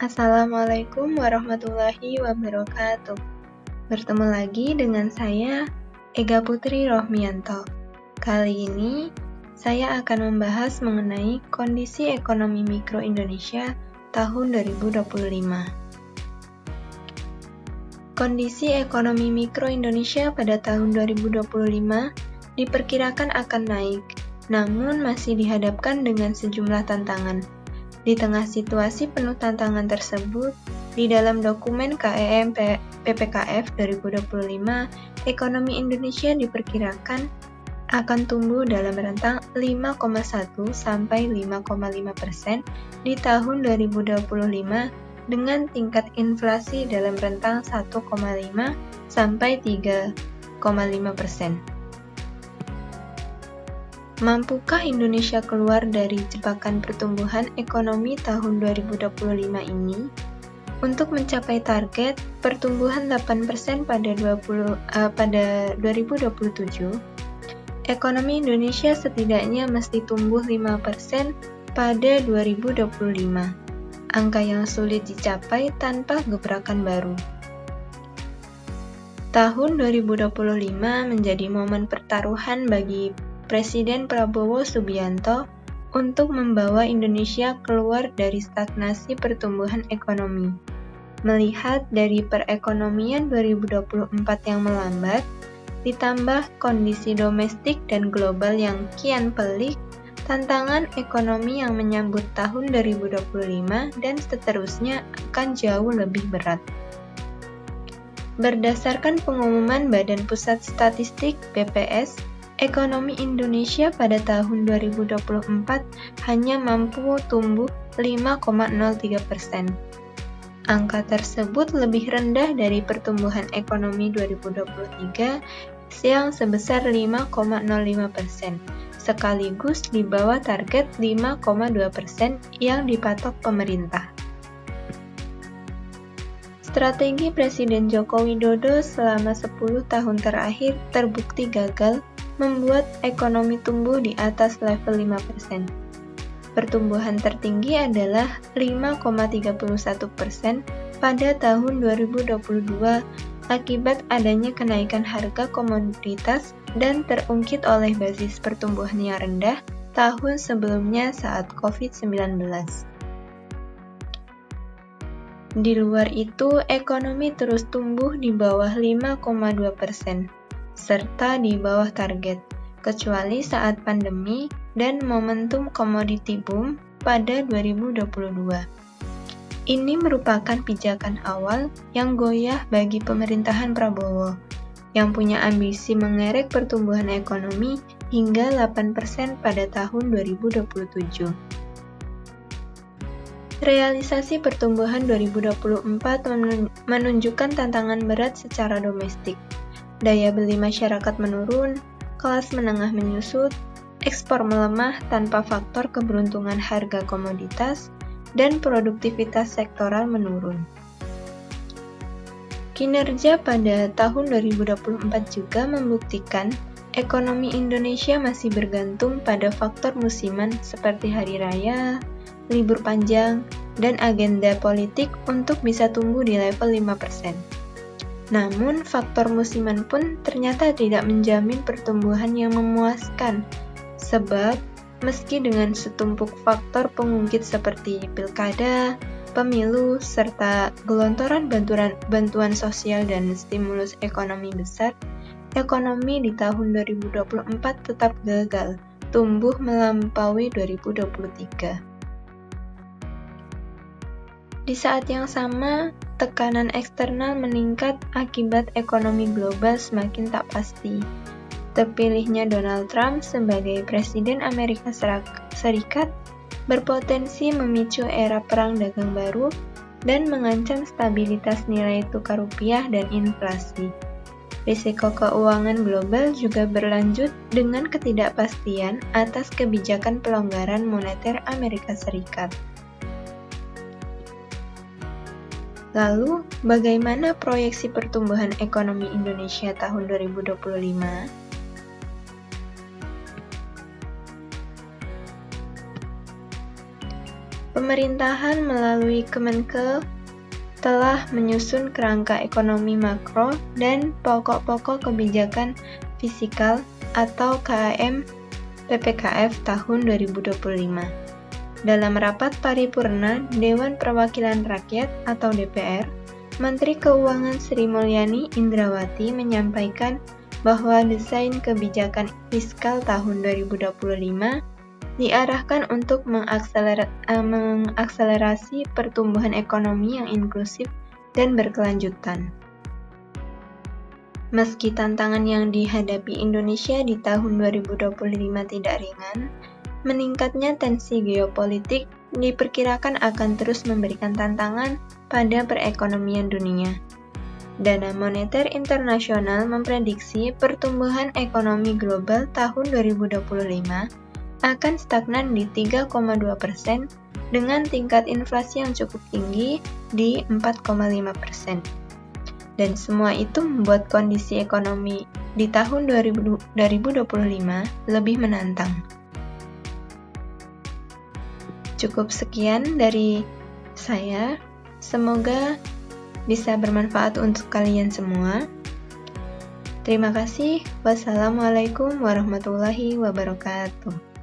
Assalamualaikum warahmatullahi wabarakatuh. Bertemu lagi dengan saya, Ega Putri Rohmianto. Kali ini, saya akan membahas mengenai kondisi ekonomi mikro Indonesia tahun 2025. Kondisi ekonomi mikro Indonesia pada tahun 2025 diperkirakan akan naik, namun masih dihadapkan dengan sejumlah tantangan. Di tengah situasi penuh tantangan tersebut, di dalam dokumen KEM PPKF 2025, ekonomi Indonesia diperkirakan akan tumbuh dalam rentang 5,1 sampai 5,5% di tahun 2025 dengan tingkat inflasi dalam rentang 1,5 sampai 3,5%. Mampukah Indonesia keluar dari jebakan pertumbuhan ekonomi tahun 2025 ini? Untuk mencapai target pertumbuhan 8% pada 2027, ekonomi Indonesia setidaknya mesti tumbuh 5% pada 2025. Angka yang sulit dicapai tanpa gebrakan baru. Tahun 2025 menjadi momen pertaruhan bagi Presiden Prabowo Subianto untuk membawa Indonesia keluar dari stagnasi pertumbuhan ekonomi. Melihat dari perekonomian 2024 yang melambat, ditambah kondisi domestik dan global yang kian pelik, tantangan ekonomi yang menyambut tahun 2025 dan seterusnya akan jauh lebih berat. Berdasarkan pengumuman Badan Pusat Statistik (BPS), ekonomi Indonesia pada tahun 2024 hanya mampu tumbuh 5,03%. Angka tersebut lebih rendah dari pertumbuhan ekonomi 2023 yang sebesar 5,05%, sekaligus di bawah target 5,2% yang dipatok pemerintah. Strategi Presiden Joko Widodo selama 10 tahun terakhir terbukti gagal membuat ekonomi tumbuh di atas level 5%. Pertumbuhan tertinggi adalah 5,31% pada tahun 2022 akibat adanya kenaikan harga komoditas dan terungkit oleh basis pertumbuhan yang rendah tahun sebelumnya saat COVID-19. Di luar itu, ekonomi terus tumbuh di bawah 5,2%. serta di bawah target, kecuali saat pandemi dan momentum komoditi boom pada 2022. Ini merupakan pijakan awal yang goyah bagi pemerintahan Prabowo, yang punya ambisi mengerek pertumbuhan ekonomi hingga 8% pada tahun 2027. Realisasi pertumbuhan 2024 menunjukkan tantangan berat secara domestik. Daya beli masyarakat menurun, kelas menengah menyusut, ekspor melemah tanpa faktor keberuntungan harga komoditas, dan produktivitas sektoral menurun. Kinerja pada tahun 2024 juga membuktikan ekonomi Indonesia masih bergantung pada faktor musiman seperti hari raya, libur panjang, dan agenda politik untuk bisa tumbuh di level 5%. Namun, faktor musiman pun ternyata tidak menjamin pertumbuhan yang memuaskan, sebab meski dengan setumpuk faktor pengungkit seperti pilkada, pemilu, serta gelontoran bantuan sosial dan stimulus ekonomi besar, ekonomi di tahun 2024 tetap gagal tumbuh melampaui 2023. Di saat yang sama, tekanan eksternal meningkat akibat ekonomi global semakin tak pasti. Terpilihnya Donald Trump sebagai Presiden Amerika Serikat berpotensi memicu era perang dagang baru dan mengancam stabilitas nilai tukar rupiah dan inflasi. Risiko keuangan global juga berlanjut dengan ketidakpastian atas kebijakan pelonggaran moneter Amerika Serikat. Lalu, bagaimana proyeksi pertumbuhan ekonomi Indonesia tahun 2025? pemerintahan melalui Kemenke telah menyusun kerangka ekonomi makro dan pokok-pokok kebijakan fiskal atau KAM PPKF tahun 2025. Dalam rapat paripurna Dewan Perwakilan Rakyat atau DPR, Menteri Keuangan Sri Mulyani Indrawati menyampaikan bahwa desain kebijakan fiskal tahun 2025 diarahkan untuk mengakselerasi pertumbuhan ekonomi yang inklusif dan berkelanjutan. Meski tantangan yang dihadapi Indonesia di tahun 2025 tidak ringan, meningkatnya tensi geopolitik diperkirakan akan terus memberikan tantangan pada perekonomian dunia. Dana Moneter Internasional memprediksi pertumbuhan ekonomi global tahun 2025 akan stagnan di 3,2% dengan tingkat inflasi yang cukup tinggi di 4,5%. Dan semua itu membuat kondisi ekonomi di tahun 2025 lebih menantang. Cukup sekian dari saya. Semoga bisa bermanfaat untuk kalian semua. Terima kasih. Wassalamualaikum warahmatullahi wabarakatuh.